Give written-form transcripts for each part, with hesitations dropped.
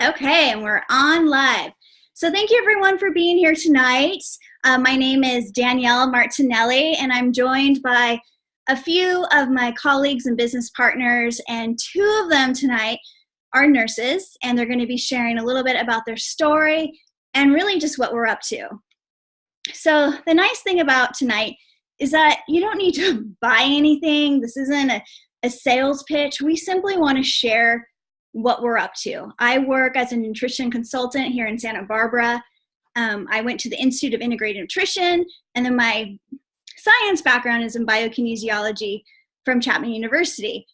Okay, and we're on live. So thank you everyone for being here tonight. My name is Danielle Martinelli, and I'm joined by a few of my colleagues and business partners, and two of them tonight are nurses, and they're going to be sharing a little bit about their story and really just what we're up to. So the nice thing about tonight is that you don't need to buy anything. This isn't a sales pitch. We simply want to share what we're up to. I work as a nutrition consultant here in Santa Barbara. I went to the Institute of Integrated Nutrition, and then my science background is in biokinesiology from Chapman University.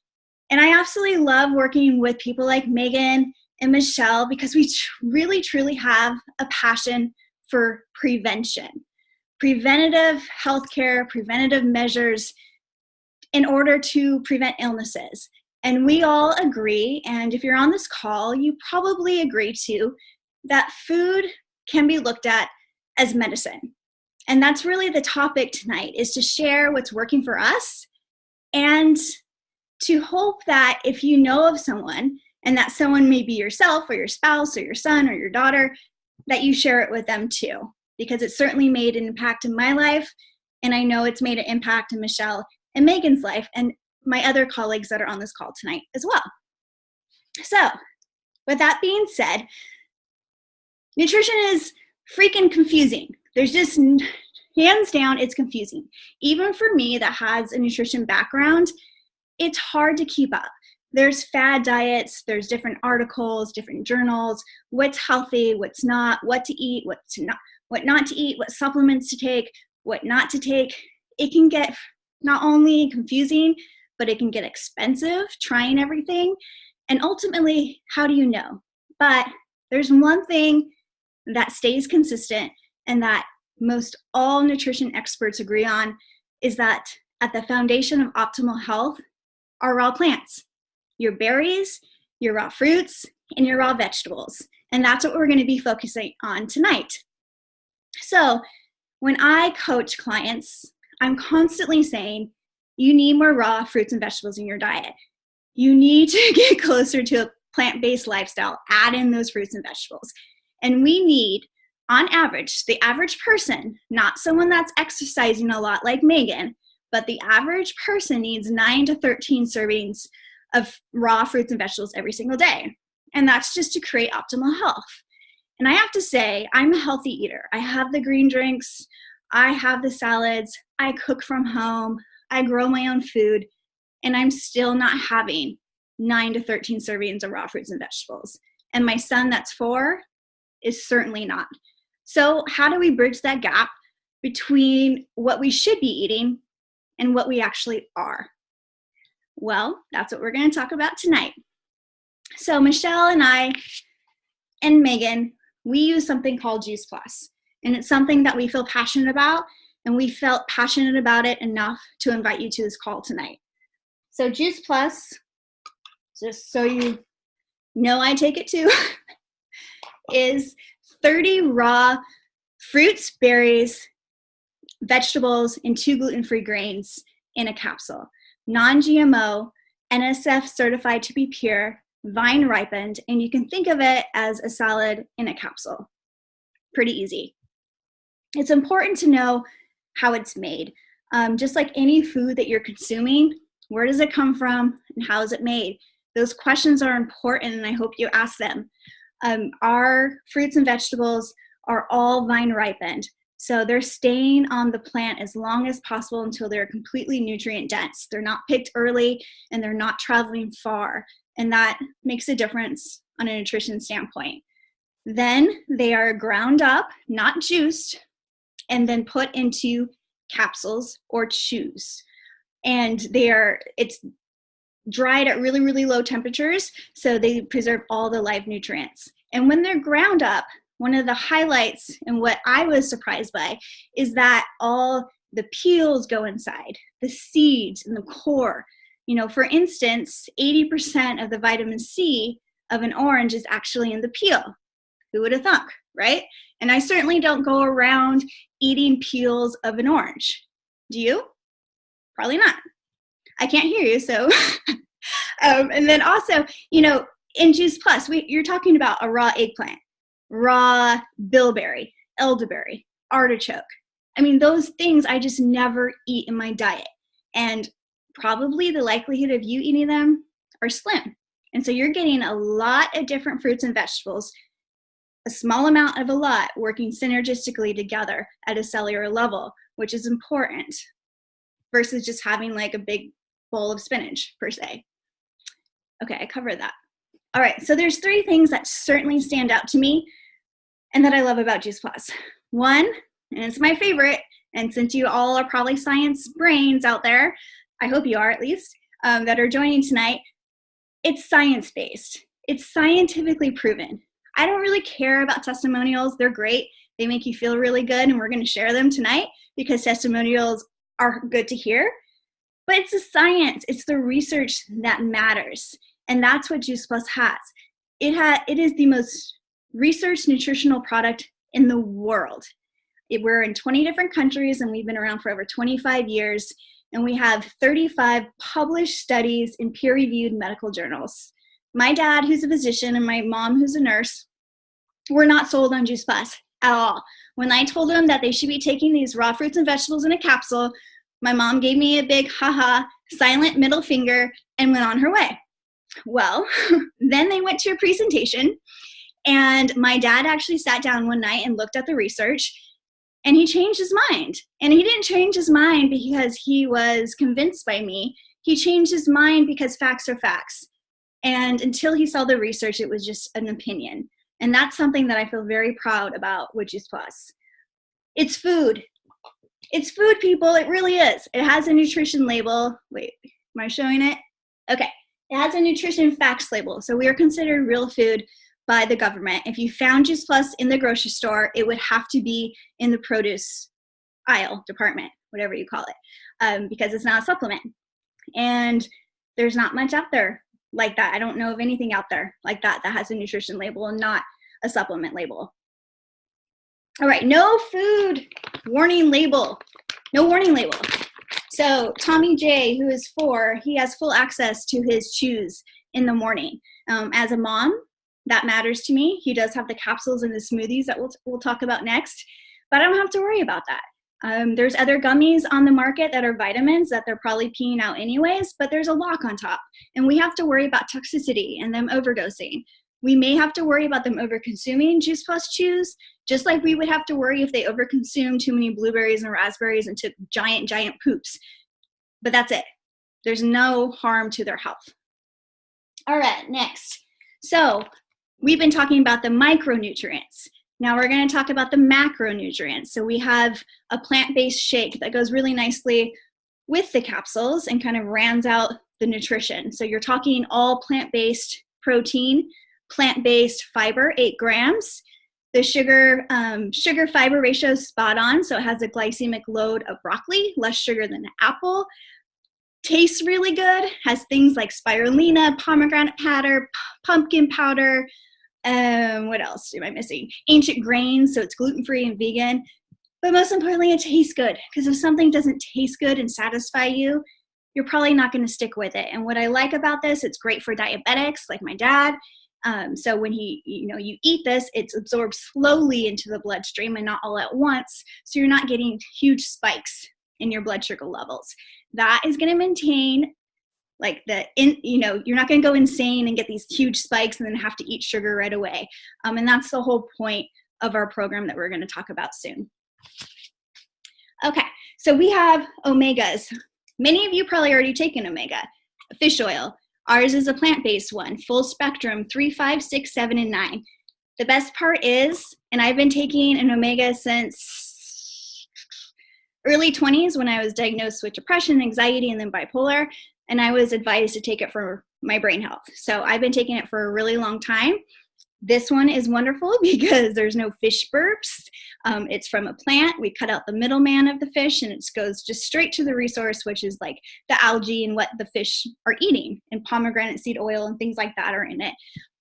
And I absolutely love working with people like Megan and Michelle because we really, truly have a passion for prevention. Preventative healthcare, preventative measures in order to prevent illnesses. And we all agree, and if you're on this call, you probably agree too, that food can be looked at as medicine. And that's really the topic tonight, is to share what's working for us and to hope that if you know of someone, and that someone may be yourself or your spouse or your son or your daughter, that you share it with them too. Because it certainly made an impact in my life, and I know it's made an impact in Michelle and Megan's life, and my other colleagues that are on this call tonight as well. So, with that being said, nutrition is freaking confusing. There's just, hands down, it's confusing. Even for me that has a nutrition background, it's hard to keep up. There's fad diets, there's different articles, different journals, what's healthy, what's not, what to eat, what not to eat, what supplements to take, what not to take. It can get not only confusing, but it can get expensive trying everything. And ultimately, how do you know? But there's one thing that stays consistent and that most all nutrition experts agree on, is that at the foundation of optimal health are raw plants, your berries, your raw fruits, and your raw vegetables. And that's what we're going to be focusing on tonight. So when I coach clients, I'm constantly saying, you need more raw fruits and vegetables in your diet. You need to get closer to a plant-based lifestyle. Add in those fruits and vegetables. And we need, on average, the average person, not someone that's exercising a lot like Megan, but the average person needs 9 to 13 servings of raw fruits and vegetables every single day. And that's just to create optimal health. And I have to say, I'm a healthy eater. I have the green drinks. I have the salads. I cook from home. I grow my own food, and I'm still not having 9 to 13 servings of raw fruits and vegetables. And my son that's 4 is certainly not. So how do we bridge that gap between what we should be eating and what we actually are? Well, that's what we're going to talk about tonight. So Michelle and I and Megan, we use something called Juice Plus, and it's something that we feel passionate about. And we felt passionate about it enough to invite you to this call tonight. So Juice Plus, just so you know I take it too, is 30 raw fruits, berries, vegetables, and 2 gluten-free grains in a capsule. Non-GMO, NSF certified to be pure, vine ripened, and you can think of it as a salad in a capsule. Pretty easy. It's important to know how it's made. Just like any food that you're consuming, where does it come from and how is it made? Those questions are important, and I hope you ask them. Our fruits and vegetables are all vine ripened. So they're staying on the plant as long as possible until they're completely nutrient dense. They're not picked early, and they're not traveling far. And that makes a difference on a nutrition standpoint. Then they are ground up, not juiced, and then put into capsules or chews. And it's dried at really, really low temperatures, so they preserve all the live nutrients. And when they're ground up, one of the highlights and what I was surprised by is that all the peels go inside, the seeds and the core. You know, for instance, 80% of the vitamin C of an orange is actually in the peel. Who would have thunk, right? And I certainly don't go around eating peels of an orange. Do you? Probably not. I can't hear you, so. And then also, you know, in Juice Plus, you're talking about a raw eggplant, raw bilberry, elderberry, artichoke. I mean, those things I just never eat in my diet. And probably the likelihood of you eating them are slim. And so you're getting a lot of different fruits and vegetables, a small amount of a lot working synergistically together at a cellular level, which is important versus just having like a big bowl of spinach per se. Okay, I covered that. All right, so there's 3 things that certainly stand out to me and that I love about Juice Plus. One, and it's my favorite, and since you all are probably science brains out there, I hope you are at least, that are joining tonight, it's science-based. It's scientifically proven. I don't really care about testimonials. They're great. They make you feel really good, and we're going to share them tonight because testimonials are good to hear. But it's the science. It's the research that matters, and that's what Juice Plus has. It is the most researched nutritional product in the world. We're in 20 different countries, and we've been around for over 25 years, and we have 35 published studies in peer-reviewed medical journals. My dad, who's a physician, and my mom, who's a nurse, were not sold on Juice Plus at all. When I told them that they should be taking these raw fruits and vegetables in a capsule, my mom gave me a big haha, silent middle finger, and went on her way. Well, then they went to a presentation, and my dad actually sat down one night and looked at the research, and he changed his mind. And he didn't change his mind because he was convinced by me. He changed his mind because facts are facts. And until he saw the research, it was just an opinion. And that's something that I feel very proud about with Juice Plus. It's food. It's food, people. It really is. It has a nutrition label. Wait, am I showing it? Okay. It has a nutrition facts label. So we are considered real food by the government. If you found Juice Plus in the grocery store, it would have to be in the produce aisle department, whatever you call it, because it's not a supplement. And there's not much out there like that. I don't know of anything out there like that that has a nutrition label and not a supplement label. All right, no food warning label. No warning label. So Tommy J, who is 4, he has full access to his chews in the morning. As a mom, that matters to me. He does have the capsules and the smoothies that we'll talk about next, but I don't have to worry about that. There's other gummies on the market that are vitamins that they're probably peeing out anyways, but there's a lock on top, and we have to worry about toxicity and them overdosing. We may have to worry about them over-consuming Juice Plus chews, just like we would have to worry if they over-consume too many blueberries and raspberries and took giant poops. But that's it. There's no harm to their health. All right, next. So we've been talking about the micronutrients. Now we're going to talk about the macronutrients. So we have a plant-based shake that goes really nicely with the capsules and kind of rounds out the nutrition. So you're talking all plant-based protein, plant-based fiber, 8 grams. The sugar fiber ratio is spot on, so it has a glycemic load of broccoli, less sugar than an apple. Tastes really good, has things like spirulina, pomegranate powder, pumpkin powder. What else am I missing? Ancient grains, so it's gluten-free and vegan. But most importantly, it tastes good, because if something doesn't taste good and satisfy you, you're probably not going to stick with it. And what I like about this, it's great for diabetics like my dad. So when you eat this, it's absorbed slowly into the bloodstream and not all at once. So you're not getting huge spikes in your blood sugar levels. That is going to maintain you're not going to go insane and get these huge spikes and then have to eat sugar right away. And that's the whole point of our program that we're going to talk about soon. Okay, so we have omegas. Many of you probably already taken omega, fish oil. Ours is a plant-based one, full spectrum, 3, 5, 6, 7, and 9. The best part is, and I've been taking an omega since early 20s when I was diagnosed with depression, anxiety, and then bipolar, and I was advised to take it for my brain health. So I've been taking it for a really long time. This one is wonderful because there's no fish burps. It's from a plant. We cut out the middleman of the fish, and it goes just straight to the resource, which is like the algae and what the fish are eating, and pomegranate seed oil and things like that are in it.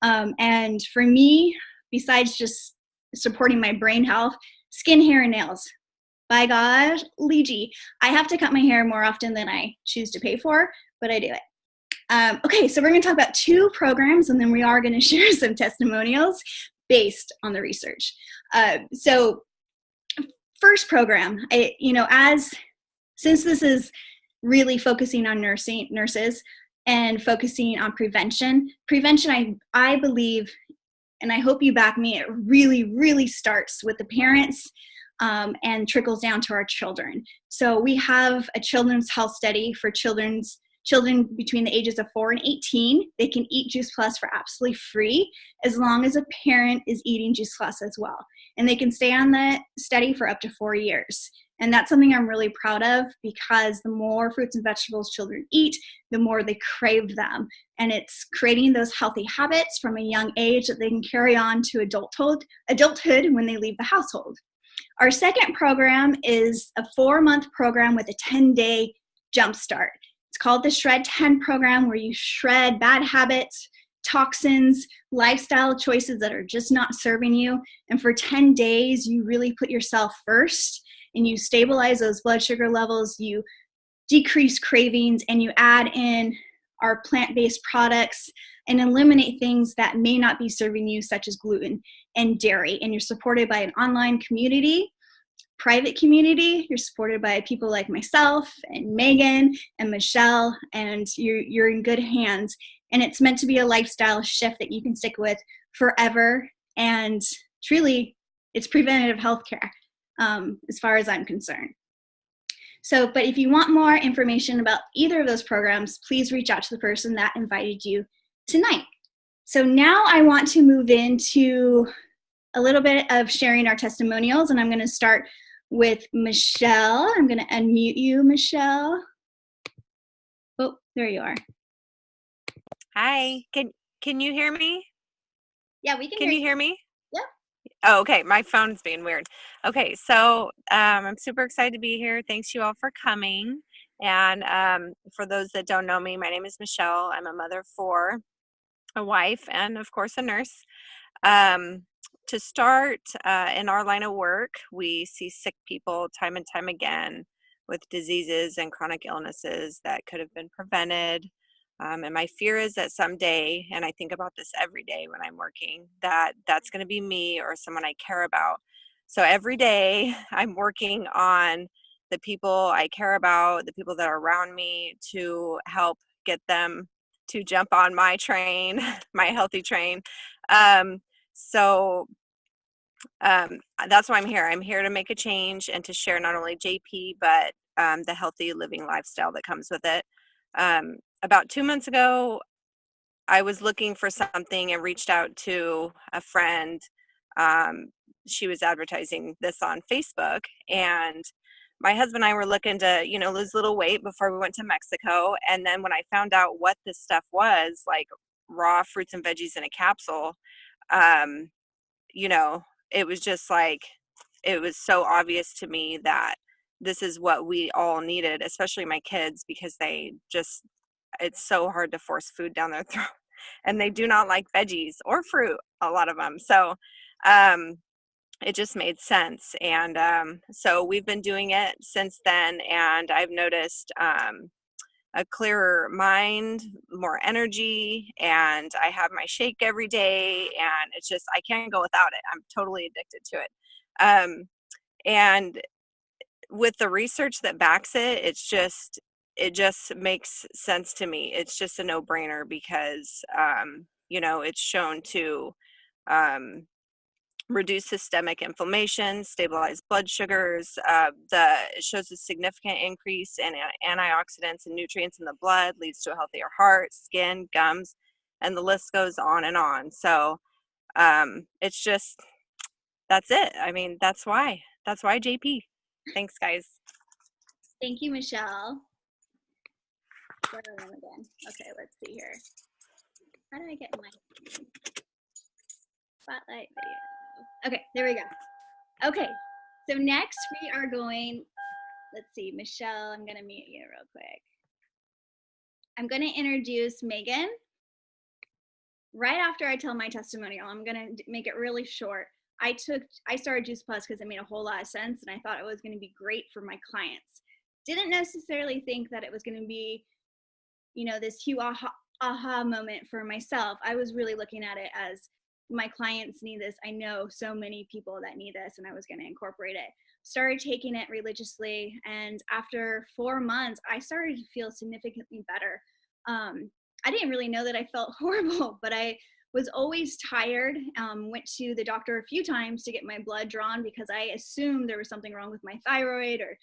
And for me, besides just supporting my brain health, skin, hair, and nails. By God, Leegee, I have to cut my hair more often than I choose to pay for, but I do it. Okay, so we're going to talk about 2 programs, and then we are going to share some testimonials based on the research. So first program, since this is really focusing on nurses and focusing on prevention, I believe, and I hope you back me, it really, really starts with the parents and trickles down to our children. So we have a children's health study for children between the ages of 4 and 18. They can eat Juice Plus for absolutely free as long as a parent is eating Juice Plus as well. And they can stay on the study for up to 4 years. And that's something I'm really proud of, because the more fruits and vegetables children eat, the more they crave them. And it's creating those healthy habits from a young age that they can carry on to adulthood when they leave the household. Our second program is a 4-month program with a 10-day jumpstart. It's called the Shred 10 program, where you shred bad habits, toxins, lifestyle choices that are just not serving you. And for 10 days, you really put yourself first, and you stabilize those blood sugar levels, you decrease cravings, and you add in our plant-based products and eliminate things that may not be serving you, such as gluten and dairy. And you're supported by an online community, private community. You're supported by people like myself and Megan and Michelle, and you're in good hands. And it's meant to be a lifestyle shift that you can stick with forever. And truly, it's preventative healthcare, as far as I'm concerned. So, but if you want more information about either of those programs, please reach out to the person that invited you tonight. So now I want to move into a little bit of sharing our testimonials, and I'm going to start with Michelle. I'm going to unmute you, Michelle. Oh, there you are. Hi, can you hear me? Yeah, we can. Can you hear me? Yeah. Oh, okay. My phone's being weird. Okay, so I'm super excited to be here. Thanks you all for coming. And for those that don't know me, my name is Michelle. I'm a mother of 4, a wife, and of course a nurse. To start, in our line of work, we see sick people time and time again with diseases and chronic illnesses that could have been prevented. And my fear is that someday, and I think about this every day when I'm working, that's going to be me or someone I care about. So every day I'm working on the people I care about, the people that are around me, to help get them to jump on my train, my healthy train. So that's why I'm here. I'm here to make a change and to share not only JP, but the healthy living lifestyle that comes with it. About 2 months ago, I was looking for something and reached out to a friend. She was advertising this on Facebook, and my husband and I were looking to, lose a little weight before we went to Mexico. And then when I found out what this stuff was, like raw fruits and veggies in a capsule, um, it was just like, it was so obvious to me that this is what we all needed, especially my kids, because it's so hard to force food down their throat, and they do not like veggies or fruit, a lot of them. So it just made sense. And so we've been doing it since then, and I've noticed a clearer mind, more energy, and I have my shake every day, and it's just, I can't go without it. I'm totally addicted to it. And with the research that backs it, it just makes sense to me. It's just a no-brainer, because it's shown to reduce systemic inflammation, stabilize blood sugars. It shows a significant increase in antioxidants and nutrients in the blood, leads to a healthier heart, skin, gums, and the list goes on and on. So it's just, that's it. I mean, that's why JP. Thanks, guys. Thank you, Michelle. Where am I again? Okay, let's see here. How do I get my spotlight video? Okay, there we go. Okay, so next we are going, let's see, Michelle, I'm gonna mute you real quick. I'm gonna introduce Megan. Right after I tell my testimonial, I'm gonna make it really short. I started Juice Plus because it made a whole lot of sense, and I thought it was gonna be great for my clients. Didn't necessarily think that it was gonna be this huge aha moment for myself. I was really looking at it as my clients need this. I know so many people that need this, and I was going to incorporate it. Started taking it religiously, and after 4 months, I started to feel significantly better. I didn't really know that I felt horrible, but I was always tired. Went to the doctor a few times to get my blood drawn because I assumed there was something wrong with my thyroid or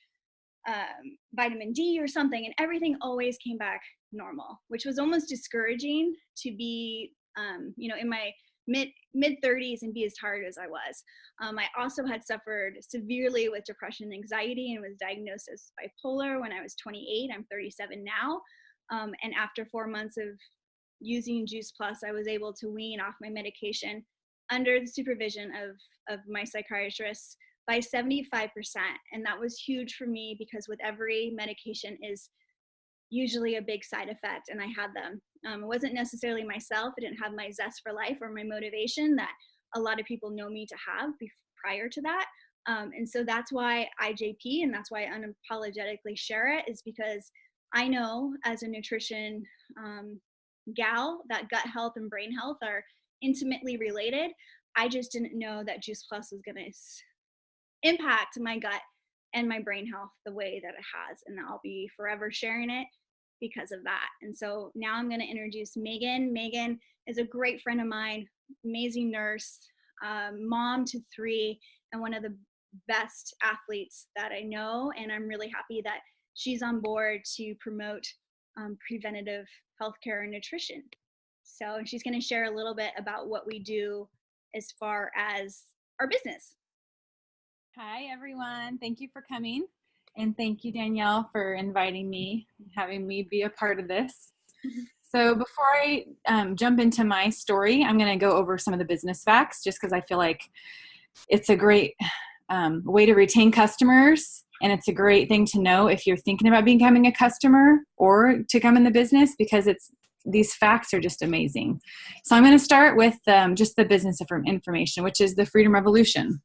vitamin D or something, and everything always came back normal, which was almost discouraging to be, in my mid 30s and be as tired as I was. I also had suffered severely with depression and anxiety and was diagnosed as bipolar when I was 28. I'm 37 now. And after 4 months of using Juice Plus, I was able to wean off my medication under the supervision of my psychiatrist by 75%. And that was huge for me because with every medication is usually a big side effect, and I had them. It wasn't necessarily myself. I didn't have my zest for life or my motivation that a lot of people know me to have prior to that. And so that's why IJP, and that's why I unapologetically share it, is because I know as a nutrition gal that gut health and brain health are intimately related. I just didn't know that Juice Plus was going to impact my gut and my brain health the way that it has, and I'll be forever sharing it because of that. And so now I'm going to introduce Megan. Megan is a great friend of mine, amazing nurse, mom to 3, and one of the best athletes that I know. And I'm really happy that she's on board to promote preventative healthcare and nutrition. So she's going to share a little bit about what we do as far as our business. Hi, everyone. Thank you for coming. And thank you, Danielle, for inviting me, having me be a part of this. So before I jump into my story, I'm going to go over some of the business facts just because I feel like it's a great way to retain customers. And it's a great thing to know if you're thinking about becoming a customer or to come in the business, because these facts are just amazing. So I'm going to start with just the business information, which is the Freedom Revolution.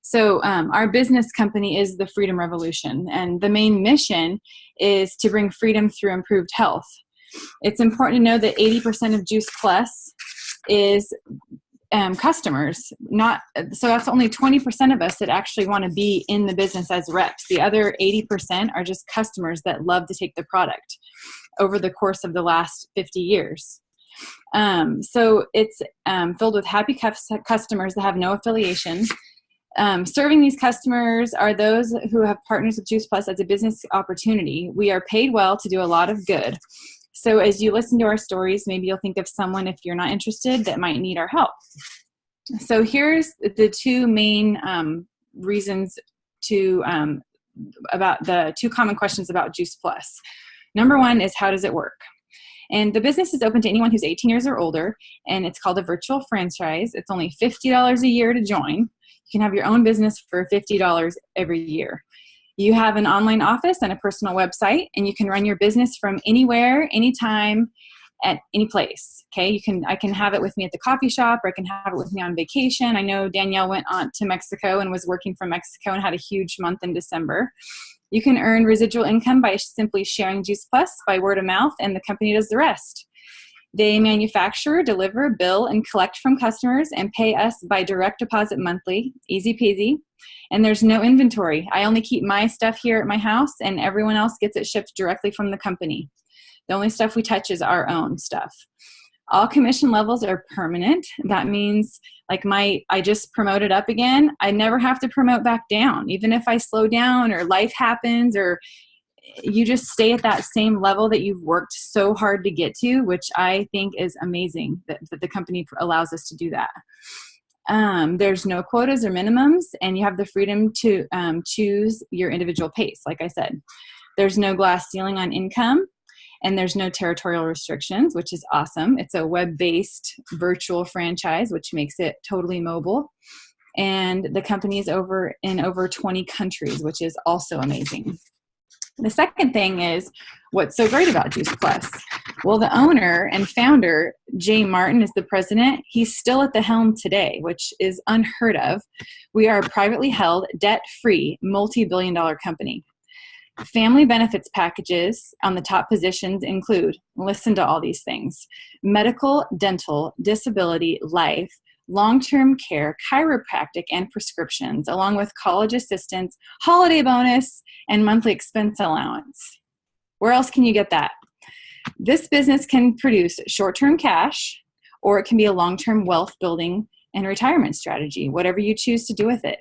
So our business company is the Freedom Revolution, and the main mission is to bring freedom through improved health. It's important to know that 80% of Juice Plus is customers. So that's only 20% of us that actually want to be in the business as reps. The other 80% are just customers that love to take the product over the course of the last 50 years. So it's filled with happy customers that have no affiliation. Serving these customers are those who have partners with Juice Plus as a business opportunity. We are paid well to do a lot of good. So as you listen to our stories, maybe you'll think of someone, if you're not interested, that might need our help. So here's the 2 main reasons about the 2 common questions about Juice Plus. Number 1 is, how does it work? And the business is open to anyone who's 18 years or older, and it's called a virtual franchise. It's only $50 a year to join. You can have your own business for $50 every year. You have an online office and a personal website, and you can run your business from anywhere, anytime, at any place. Okay, I can have it with me at the coffee shop, or I can have it with me on vacation. I know Danielle went on to Mexico and was working from Mexico and had a huge month in December. You can earn residual income by simply sharing Juice Plus by word of mouth, and the company does the rest. They manufacture, deliver, bill, and collect from customers and pay us by direct deposit monthly. Easy peasy. And there's no inventory. I only keep my stuff here at my house, and everyone else gets it shipped directly from the company. The only stuff we touch is our own stuff. All commission levels are permanent. That means, like, I just promoted up again. I never have to promote back down. Even if I slow down or life happens, or you just stay at that same level that you've worked so hard to get to, which I think is amazing that the company allows us to do that. There's no quotas or minimums, and you have the freedom to choose your individual pace. Like I said, there's no glass ceiling on income, and there's no territorial restrictions, which is awesome. It's a web-based virtual franchise, which makes it totally mobile. And the company is in over 20 countries, which is also amazing. The second thing is, what's so great about Juice Plus? Well, the owner and founder, Jay Martin, is the president. He's still at the helm today, which is unheard of. We are a privately held, debt-free, multi-billion-dollar company. Family benefits packages on the top positions include, listen to all these things: medical, dental, disability, life, long-term care, chiropractic, and prescriptions, along with college assistance, holiday bonus, and monthly expense allowance. Where else can you get that? This business can produce short-term cash, or it can be a long-term wealth building and retirement strategy, whatever you choose to do with it.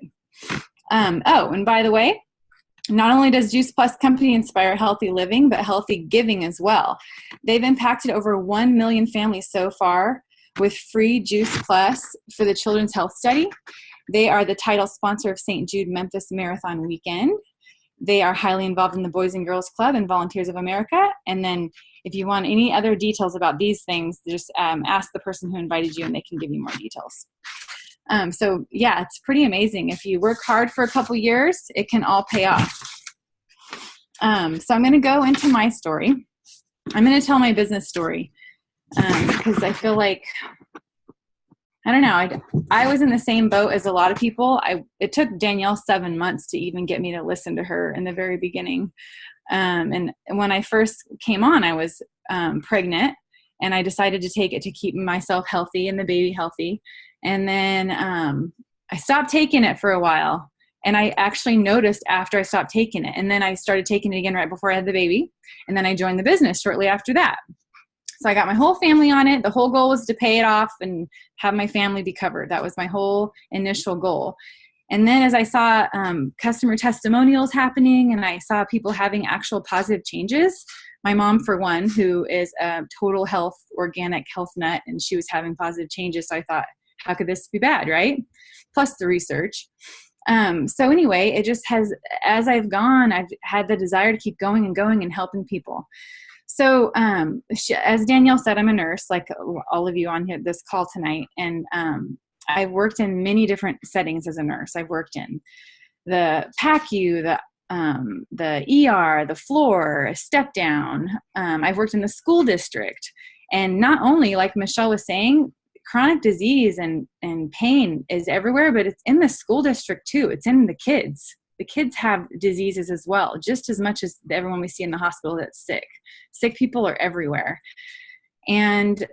And by the way, not only does Juice Plus Company inspire healthy living, but healthy giving as well. They've impacted over 1 million families so far with free Juice Plus for the Children's Health Study. They are the title sponsor of St. Jude Memphis Marathon Weekend. They are highly involved in the Boys and Girls Club and Volunteers of America. And then if you want any other details about these things, just ask the person who invited you and they can give you more details. So yeah, it's pretty amazing. If you work hard for a couple years, it can all pay off. So I'm going to go into my story. I'm going to tell my business story because I feel like, I don't know, I was in the same boat as a lot of people. It took Danielle 7 months to even get me to listen to her in the very beginning. And when I first came on, I was pregnant, and I decided to take it to keep myself healthy and the baby healthy. And then I stopped taking it for a while, and I actually noticed after I stopped taking it. And then I started taking it again right before I had the baby, and then I joined the business shortly after that. So I got my whole family on it. The whole goal was to pay it off and have my family be covered. That was my whole initial goal. And then as I saw customer testimonials happening, and I saw people having actual positive changes, my mom, for one, who is a total health, organic health nut, and she was having positive changes. So I thought, how could this be bad, right? Plus the research. So anyway, it just has, as I've gone, I've had the desire to keep going and helping people. So as Danielle said, I'm a nurse, like all of you on here, this call tonight. And I've worked in many different settings as a nurse. I've worked in the PACU, the ER, the floor, a step down. I've worked in the school district. And not only, like Michelle was saying, chronic disease and pain is everywhere, but it's in the school district too. It's in the kids. The kids have diseases as well, just as much as everyone we see in the hospital that's sick. Sick people are everywhere. And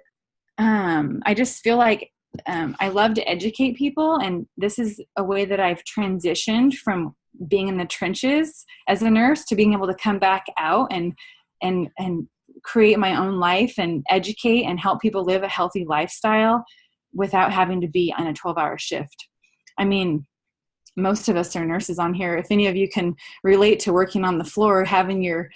I just feel like I love to educate people, and this is a way that I've transitioned from being in the trenches as a nurse to being able to come back out and create my own life and educate and help people live a healthy lifestyle without having to be on a 12-hour shift. I mean, most of us are nurses on here. If any of you can relate to working on the floor, having your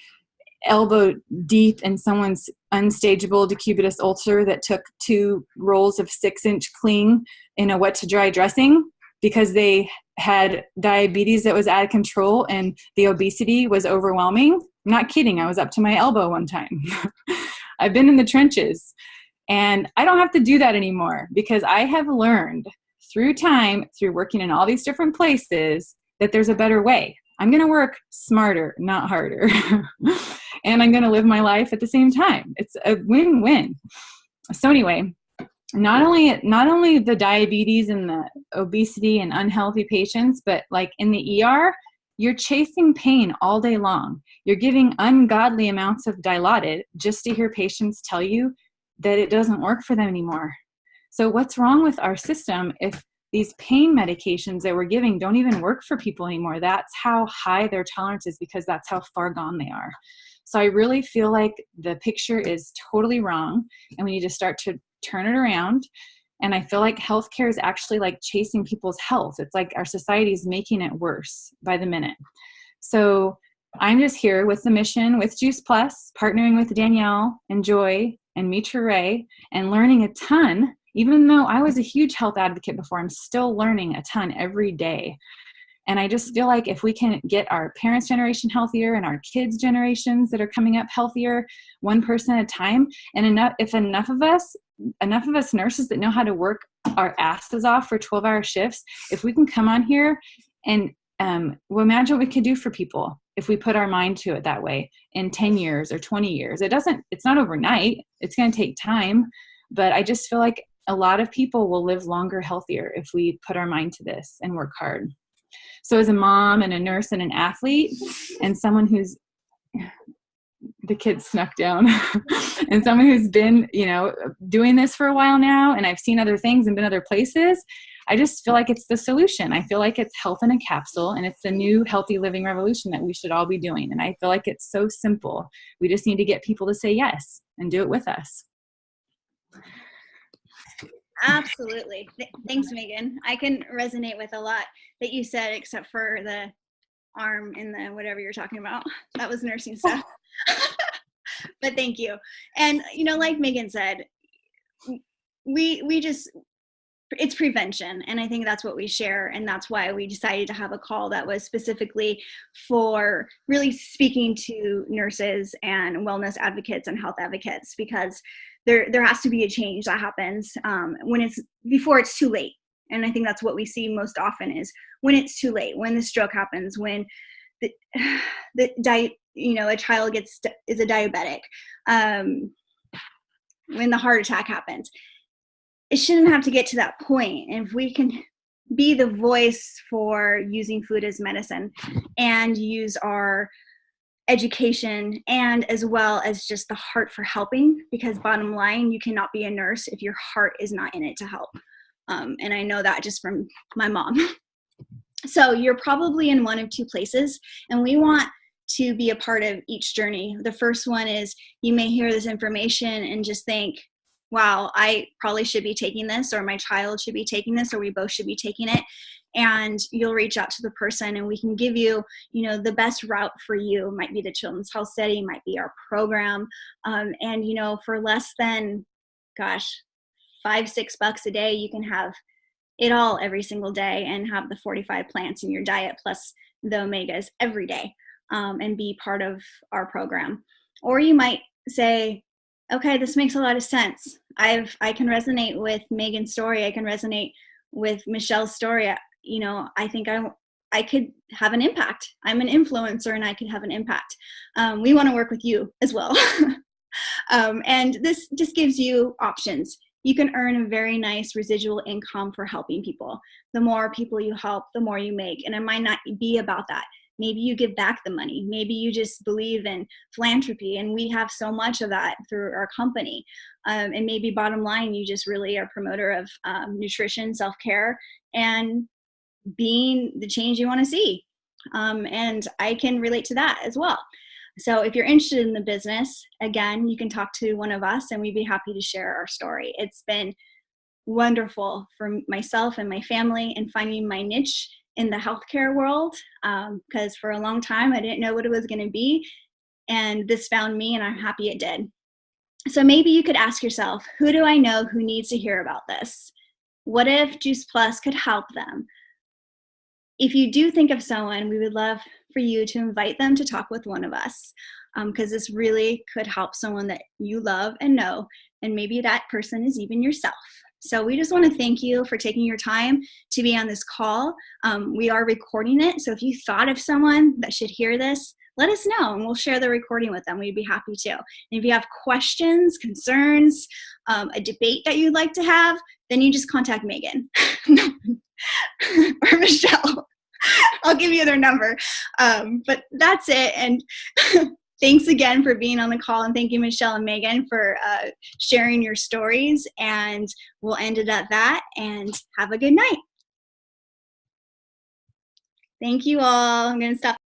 elbow deep in someone's unstageable decubitus ulcer that took 2 rolls of 6-inch cling in a wet to dry dressing because they had diabetes that was out of control and the obesity was overwhelming. I'm not kidding. I was up to my elbow one time. I've been in the trenches, and I don't have to do that anymore because I have learned through time, through working in all these different places, that there's a better way. I'm going to work smarter, not harder. And I'm going to live my life at the same time. It's a win-win. So anyway, not only the diabetes and the obesity and unhealthy patients, but like in the ER, you're chasing pain all day long. You're giving ungodly amounts of Dilaudid just to hear patients tell you that it doesn't work for them anymore. So what's wrong with our system if these pain medications that we're giving don't even work for people anymore? That's how high their tolerance is, because that's how far gone they are. So I really feel like the picture is totally wrong, and we need to start to turn it around. And I feel like healthcare is actually like chasing people's health. It's like our society is making it worse by the minute. So I'm just here with the mission with Juice Plus, partnering with Danielle and Joy and Mitra Ray, and learning a ton. Even though I was a huge health advocate before, I'm still learning a ton every day. And I just feel like if we can get our parents' generation healthier and our kids' generations that are coming up healthier, one person at a time, and enough of us nurses that know how to work our asses off for 12-hour shifts, if we can come on here and imagine what we could do for people if we put our mind to it that way in 10 years or 20 years. It's not overnight. It's going to take time. But I just feel like a lot of people will live longer, healthier if we put our mind to this and work hard. So as a mom and a nurse and an athlete and someone who's, the kid snuck down, and someone who's been, doing this for a while now, and I've seen other things and been other places, I just feel like it's the solution. I feel like it's health in a capsule, and it's the new healthy living revolution that we should all be doing. And I feel like it's so simple. We just need to get people to say yes and do it with us. Absolutely. Thanks, Megan. I can resonate with a lot that you said, except for the arm and the whatever you're talking about. That was nursing stuff. But thank you. And, like Megan said, we just, it's prevention. And I think that's what we share. And that's why we decided to have a call that was specifically for really speaking to nurses and wellness advocates and health advocates, because there has to be a change that happens before it's too late. And I think that's what we see most often is when it's too late, when the stroke happens, when a child is a diabetic, when the heart attack happens. It shouldn't have to get to that point. And if we can be the voice for using food as medicine and use our education and as well as just the heart for helping, because bottom line, you cannot be a nurse if your heart is not in it to help. And I know that just from my mom. So you're probably in one of two places, and we want to be a part of each journey. The first one is you may hear this information and just think, wow, I probably should be taking this, or my child should be taking this, or we both should be taking it. And you'll reach out to the person and we can give you, the best route for you. It might be the Children's Health Study, might be our program. And, for less than, $5-6 a day, you can have it all every single day and have the 45 plants in your diet plus the omegas every day, and be part of our program. Or you might say, okay, this makes a lot of sense. I can resonate with Megan's story. I can resonate with Michelle's story. I think I could have an impact. I'm an influencer and I could have an impact. We want to work with you as well. And this just gives you options. You can earn a very nice residual income for helping people. The more people you help, the more you make. And it might not be about that. Maybe you give back the money. Maybe you just believe in philanthropy, and we have so much of that through our company. And maybe bottom line, you just really are a promoter of nutrition, self-care, and being the change you want to see. And I can relate to that as well. So if you're interested in the business, again, you can talk to one of us and we'd be happy to share our story. It's been wonderful for myself and my family and finding my niche in the healthcare world, because for a long time I didn't know what it was going to be, and this found me, and I'm happy it did. So maybe you could ask yourself, who do I know who needs to hear about this? What if Juice Plus could help them? If you do think of someone, we would love for you to invite them to talk with one of us, because this really could help someone that you love and know, and maybe that person is even yourself. So we just want to thank you for taking your time to be on this call. We are recording it, so if you thought of someone that should hear this, let us know and we'll share the recording with them. We'd be happy to. And if you have questions, concerns, a debate that you'd like to have, then you just contact Megan or Michelle. I'll give you their number. But that's it. And thanks again for being on the call. And thank you, Michelle and Megan, for sharing your stories. And we'll end it at that. And have a good night. Thank you all. I'm going to stop.